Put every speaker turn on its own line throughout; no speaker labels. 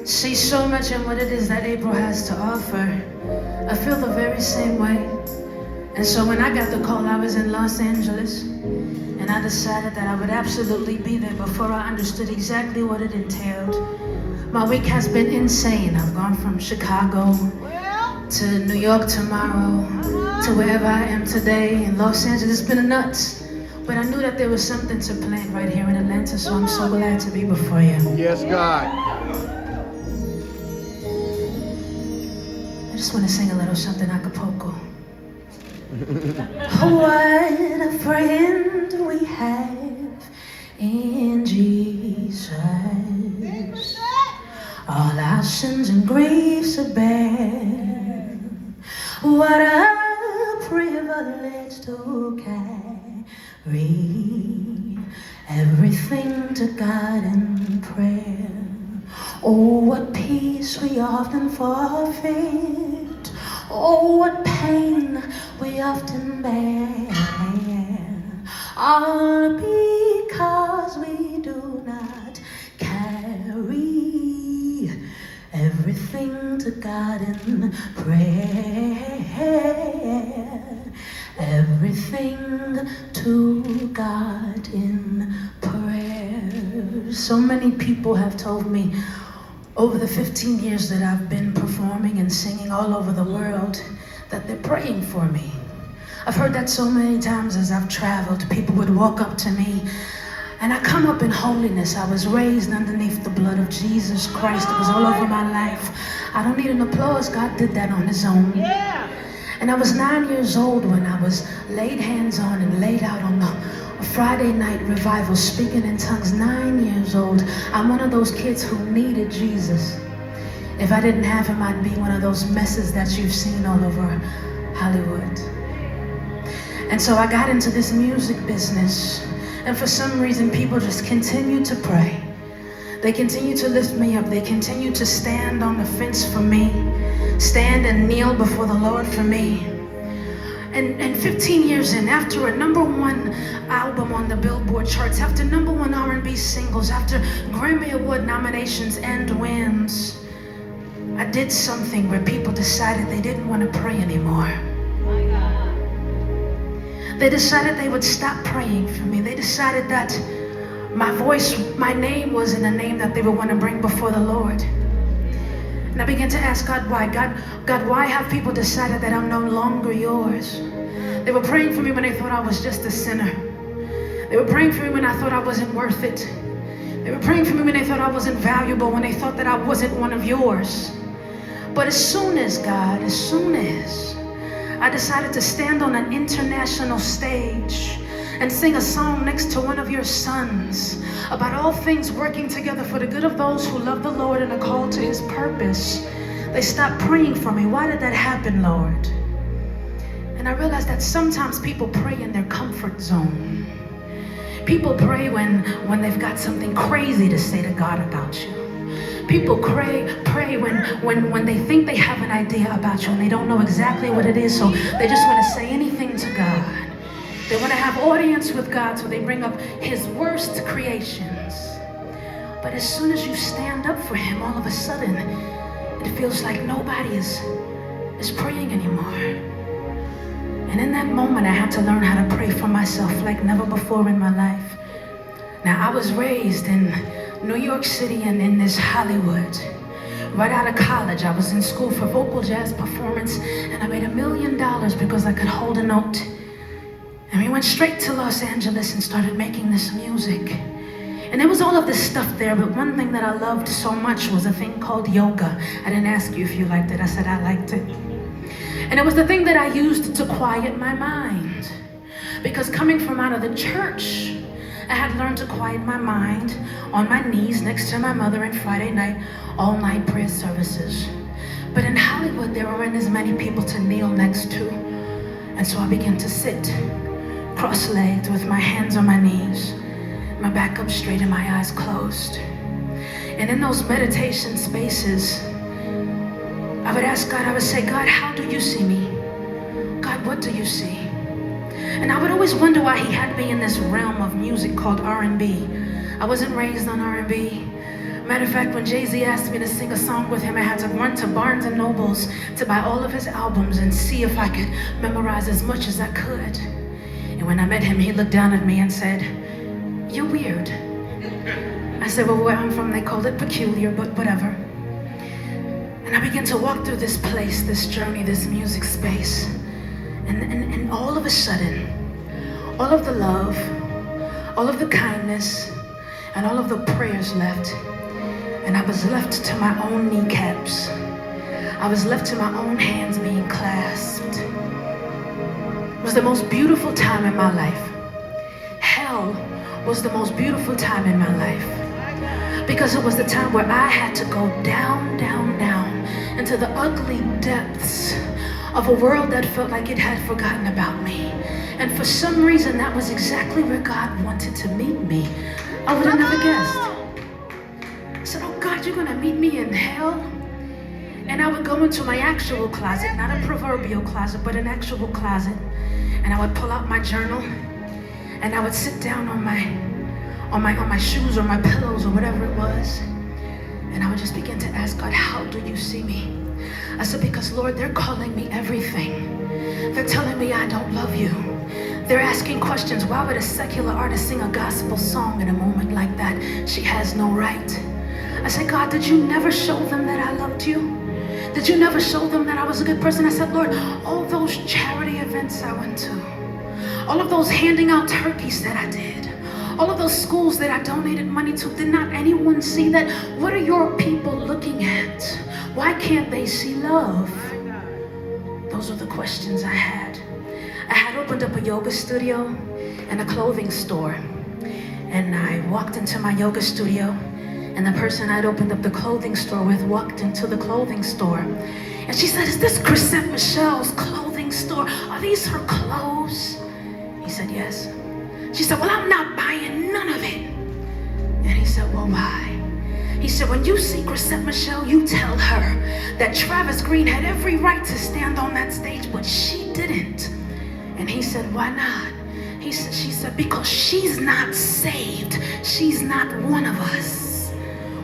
see so much in what it is that April has to offer. I feel the very same way. And so when I got the call, I was in Los Angeles, and I decided that I would absolutely be there before I understood exactly what it entailed. My week has been insane. I've gone from Chicago to New York tomorrow to wherever I am today in Los Angeles. It's been nuts. But I knew that there was something to plan right here in Atlanta, so I'm so glad to be before you.
Yes, God.
I just want to sing a little something Acapulco. What a friend we have in Jesus. All our sins and griefs are bare. What a privilege to carry everything to God in prayer. Oh, what peace we often forfeit. Oh, what pain we often bear. All because we do not carry everything to God in prayer. Everything to God in prayer. So many people have told me over the 15 years that I've been performing and singing all over the world that they're praying for me. I've heard that so many times as I've traveled. People would walk up to me, and I come up in holiness. I was raised underneath the blood of Jesus Christ. It was all over my life. I don't need an applause. God did that on his own.
Yeah.
And I was 9 years old when I was laid hands on and laid out on a Friday night revival, speaking in tongues. 9 years old. I'm one of those kids who needed Jesus. If I didn't have him, I'd be one of those messes that you've seen all over Hollywood. And so I got into this music business, and for some reason people just continue to pray. They continue to lift me up. They continue to stand on the fence for me, stand and kneel before the Lord for me. And 15 years in, after a #1 album on the Billboard charts, after #1 R&B singles, after Grammy Award nominations and wins, I did something where people decided they didn't want to pray anymore. They decided they would stop praying for me. They decided that my voice, my name wasn't a name that they would want to bring before the Lord. And I began to ask God why. God, why have people decided that I'm no longer yours? They were praying for me when they thought I was just a sinner. They were praying for me when I thought I wasn't worth it. They were praying for me when they thought I wasn't valuable, when they thought that I wasn't one of yours. But as soon as I decided to stand on an international stage and sing a song next to one of your sons about all things working together for the good of those who love the Lord and are called to his purpose, they stopped praying for me. Why did that happen, Lord? And I realized that sometimes people pray in their comfort zone. People pray when they've got something crazy to say to God about you. People pray when they think they have an idea about you and they don't know exactly what it is, so they just want to say anything to God. They want to have audience with God, so they bring up his worst creations. But as soon as you stand up for him, all of a sudden, it feels like nobody is praying anymore. And in that moment, I had to learn how to pray for myself like never before in my life. Now, I was raised in New York City and in this Hollywood. Right out of college, I was in school for vocal jazz performance, and I made $1 million because I could hold a note. And we went straight to Los Angeles and started making this music. And there was all of this stuff there, but one thing that I loved so much was a thing called yoga. I didn't ask you if you liked it. I said I liked it. And it was the thing that I used to quiet my mind. Because coming from out of the church, I had learned to quiet my mind on my knees next to my mother in Friday night, all-night prayer services. But in Hollywood, there weren't as many people to kneel next to. And so I began to sit cross-legged with my hands on my knees, my back up straight and my eyes closed. And in those meditation spaces, I would ask God, I would say, God, how do you see me? God, what do you see? And I would always wonder why he had me in this realm of music called R&B. I wasn't raised on R&B. Matter of fact, when Jay-Z asked me to sing a song with him, I had to run to Barnes and Nobles to buy all of his albums and see if I could memorize as much as I could. And when I met him, he looked down at me and said, "You're weird." I said, "Well, where I'm from, they call it peculiar, but whatever." And I began to walk through this place, this journey, this music space. And all of a sudden, all of the love, all of the kindness, and all of the prayers left. And I was left to my own kneecaps. I was left to my own hands being clasped. It was the most beautiful time in my life. Hell was the most beautiful time in my life. Because it was the time where I had to go down, down, down into the ugly depths of a world that felt like it had forgotten about me. And for some reason, that was exactly where God wanted to meet me. I would have never guessed. I said, "Oh God, you're gonna meet me in hell?" And I would go into my actual closet, not a proverbial closet, but an actual closet. And I would pull out my journal, and I would sit down on my shoes or my pillows or whatever it was. And I would just begin to ask God, "How do you see me?" I said, "Because Lord, they're calling me everything. They're telling me I don't love you. They're asking questions. Why would a secular artist sing a gospel song in a moment like that? She has no right." I said, "God, did you never show them that I loved you? Did you never show them that I was a good person?" I said, "Lord, all those charity events I went to, all of those handing out turkeys that I did, all of those schools that I donated money to, did not anyone see that? What are your people looking at? Why can't they see love?" Those are the questions I had. I had opened up a yoga studio and a clothing store. And I walked into my yoga studio, and the person I'd opened up the clothing store with walked into the clothing store. And she said, "Is this Chrisette Michelle's clothing store? Are these her clothes?" He said, "Yes." She said, "Well, I'm not buying none of it." And he said, "Well, why?" He said, "When you see Chrisette Michelle, you tell her that Travis Green had every right to stand on that stage, but she didn't." And he said, "Why not?" She said, "Because she's not saved. She's not one of us."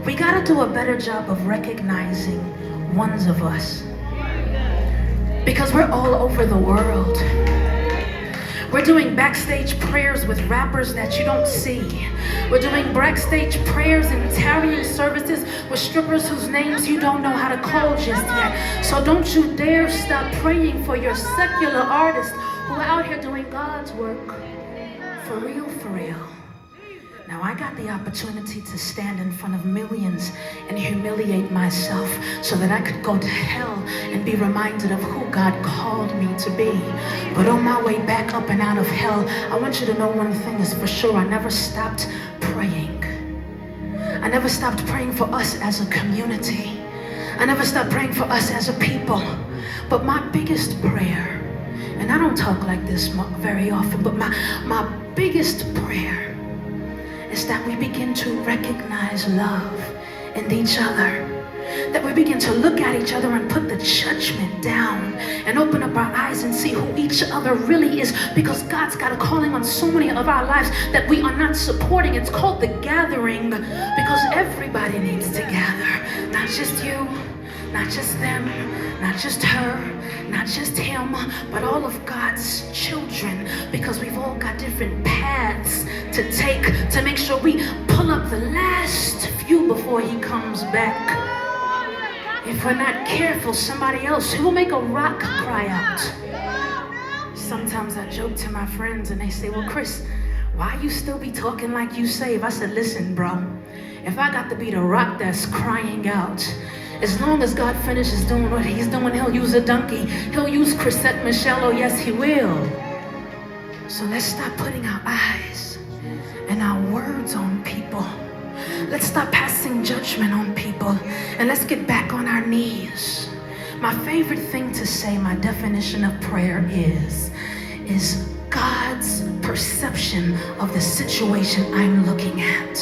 We gotta do a better job of recognizing ones of us. Because we're all over the world. We're doing backstage prayers with rappers that you don't see. We're doing backstage prayers and tarrying services with strippers whose names you don't know how to call just yet. So don't you dare stop praying for your secular artists who are out here doing God's work. For real, for real. Now, I got the opportunity to stand in front of millions and humiliate myself so that I could go to hell and be reminded of who God called me to be. But on my way back up and out of hell, I want you to know one thing is for sure. I never stopped praying. I never stopped praying for us as a community. I never stopped praying for us as a people. But my biggest prayer, and I don't talk like this very often, but my biggest prayer is that we begin to recognize love in each other. That we begin to look at each other and put the judgment down and open up our eyes and see who each other really is, because God's got a calling on so many of our lives that we are not supporting. It's called the gathering, because everybody needs to gather. Not just you, not just them, not just her, not just him, but all of God's children, because we've all got different paths to take to make sure we pull up the last few before he comes back. If we're not careful, somebody else will make a rock cry out. Sometimes I joke to my friends and they say, "Well, Chris, why you still be talking like you save?" I said, "Listen, bro, if I got to be the rock that's crying out, as long as God finishes doing what he's doing, he'll use a donkey. He'll use Chrisette Michelle. Oh, yes, he will." So let's stop putting our eyes and our words on people. Let's stop passing judgment on people, and let's get back on our knees. My favorite thing to say, my definition of prayer is God's perception of the situation I'm looking at.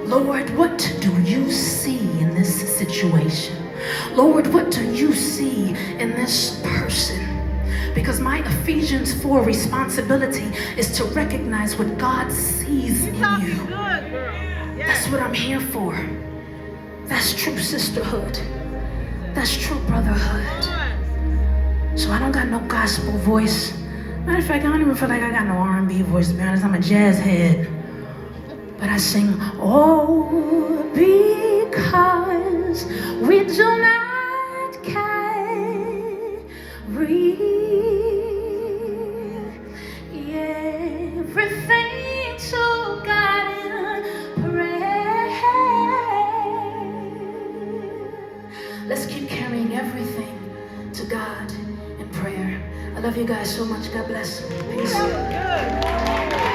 Lord, what do you see in this situation? Lord, what do you see in this person? Because my Ephesians 4 responsibility is to recognize what God sees in you. That's what I'm here for. That's true sisterhood. That's true brotherhood. So I don't got no gospel voice. Matter of fact, I don't even feel like I got no R&B voice, to be honest. I'm a jazz head. But I sing, oh, because we do not carry everything to God in prayer. Let's keep carrying everything to God in prayer. I love you guys so much. God bless. Peace.